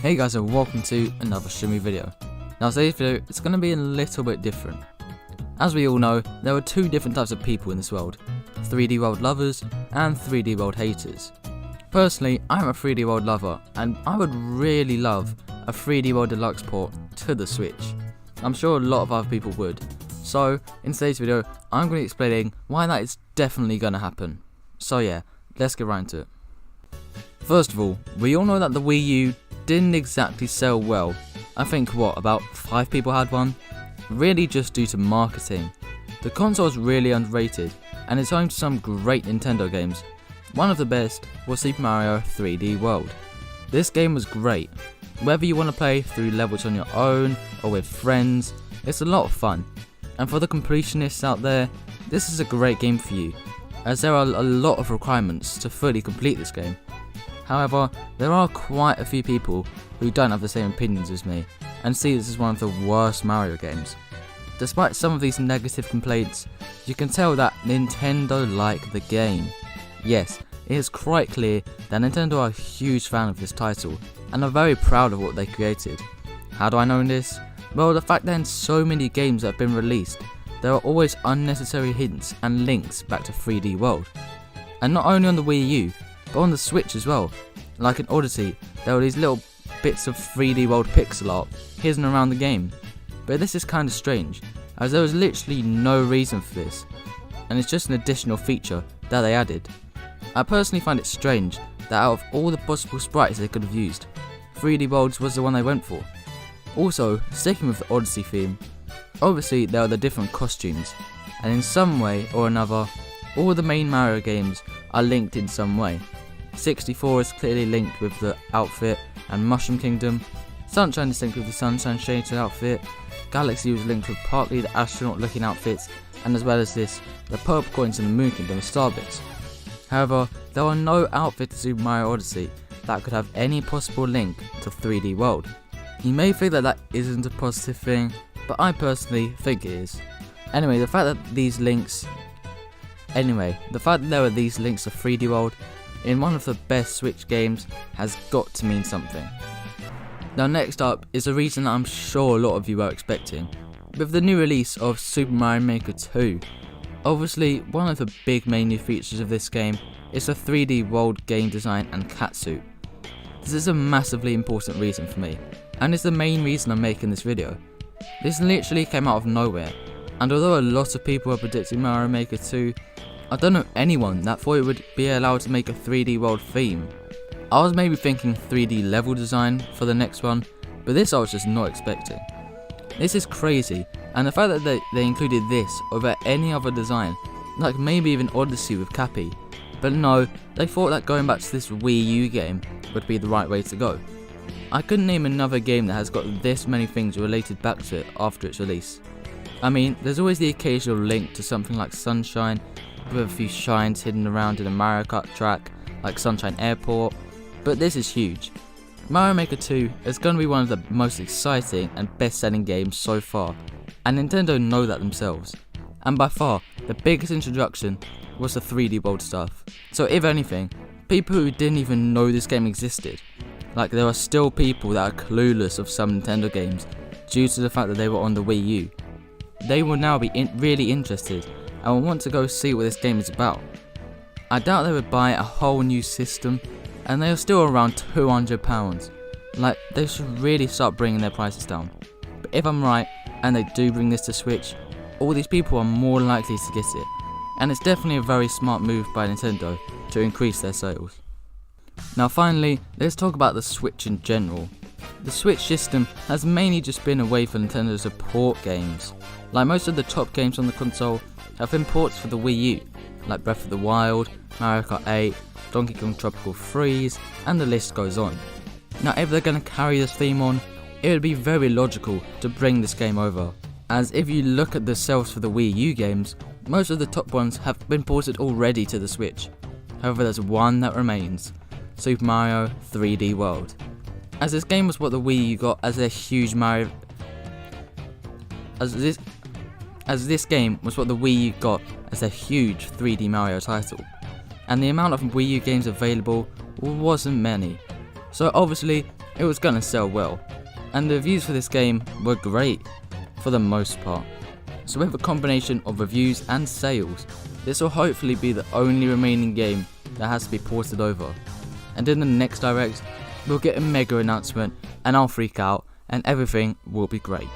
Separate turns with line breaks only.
Hey guys, and welcome to another Shimmy video. Now today's video is going to be a little bit different. As we all know, there are two different types of people in this world: 3D world lovers and 3D world haters. Personally, I'm a 3D world lover and I would really love a 3D world Deluxe port to the Switch. I'm sure a lot of other people would. So in today's video, I'm going to be explaining why that is definitely going to happen. So yeah, let's get right into it. First of all, we all know that the Wii U didn't exactly sell well. I think about 5 people had one? Really just due to marketing. The console is really underrated and it's home to some great Nintendo games. One of the best was Super Mario 3D World. This game was great. Whether you want to play through levels on your own or with friends, it's a lot of fun. And for the completionists out there, this is a great game for you, as there are a lot of requirements to fully complete this game. However, there are quite a few people who don't have the same opinions as me and see this as one of the worst Mario games. Despite some of these negative complaints, you can tell that Nintendo like the game. Yes, it is quite clear that Nintendo are a huge fan of this title and are very proud of what they created. How do I know this? Well, the fact that in so many games that have been released, there are always unnecessary hints and links back to 3D World. And not only on the Wii U, but on the Switch as well. Like in Odyssey, there were these little bits of 3D World pixel art hidden around the game. But this is kind of strange, as there was literally no reason for this, and it's just an additional feature that they added. I personally find it strange that out of all the possible sprites they could have used, 3D Worlds was the one they went for. Also, sticking with the Odyssey theme, obviously there are the different costumes, and in some way or another, all the main Mario games are linked in some way. 64 is clearly linked with the outfit and Mushroom Kingdom, Sunshine is linked with the Sunshine Shaded outfit, Galaxy was linked with partly the astronaut looking outfits, and as well as this, the purple coins in the Moon Kingdom are star bits. However, there are no outfits to Super Mario Odyssey that could have any possible link to 3D World. You may think that isn't a positive thing, but I personally think it is. Anyway, the fact that there are these links to 3D World in one of the best Switch games has got to mean something. Now next up is a reason that I'm sure a lot of you are expecting, with the new release of Super Mario Maker 2. Obviously, one of the big main new features of this game is the 3D World game design and catsuit. This is a massively important reason for me, and it's the main reason I'm making this video. This literally came out of nowhere, and although a lot of people are predicting Mario Maker 2, I don't know anyone that thought it would be allowed to make a 3D World theme. I was maybe thinking 3D level design for the next one, but this I was just not expecting. This is crazy, and the fact that they included this over any other design, like maybe even Odyssey with Cappy, but no, they thought that going back to this Wii U game would be the right way to go. I couldn't name another game that has got this many things related back to it after its release. I mean, there's always the occasional link to something like Sunshine, with a few shines hidden around in a Mario Kart track, like Sunshine Airport, but this is huge. Mario Maker 2 is going to be one of the most exciting and best selling games so far, and Nintendo know that themselves. And by far, the biggest introduction was the 3D World stuff. So if anything, people who didn't even know this game existed, like there are still people that are clueless of some Nintendo games due to the fact that they were on the Wii U, they will now be really interested and will want to go see what this game is about. I doubt they would buy a whole new system, and they are still around £200. Like, they should really start bringing their prices down. But if I'm right, and they do bring this to Switch, all these people are more likely to get it, and it's definitely a very smart move by Nintendo to increase their sales. Now finally, let's talk about the Switch in general. The Switch system has mainly just been a way for Nintendo to port games. Like most of the top games on the console have been ports for the Wii U, like Breath of the Wild, Mario Kart 8, Donkey Kong Tropical Freeze, and the list goes on. Now if they're going to carry this theme on, it would be very logical to bring this game over, as if you look at the sales for the Wii U games, most of the top ones have been ported already to the Switch. However, there's one that remains: Super Mario 3D World. As this game was what the Wii U got as their huge Mario... As this game was what the Wii U got as a huge 3D Mario title, and the amount of Wii U games available wasn't many. So obviously, it was gonna sell well, and the reviews for this game were great for the most part. So with a combination of reviews and sales, this will hopefully be the only remaining game that has to be ported over. And in the next Direct, we'll get a mega announcement and I'll freak out and everything will be great.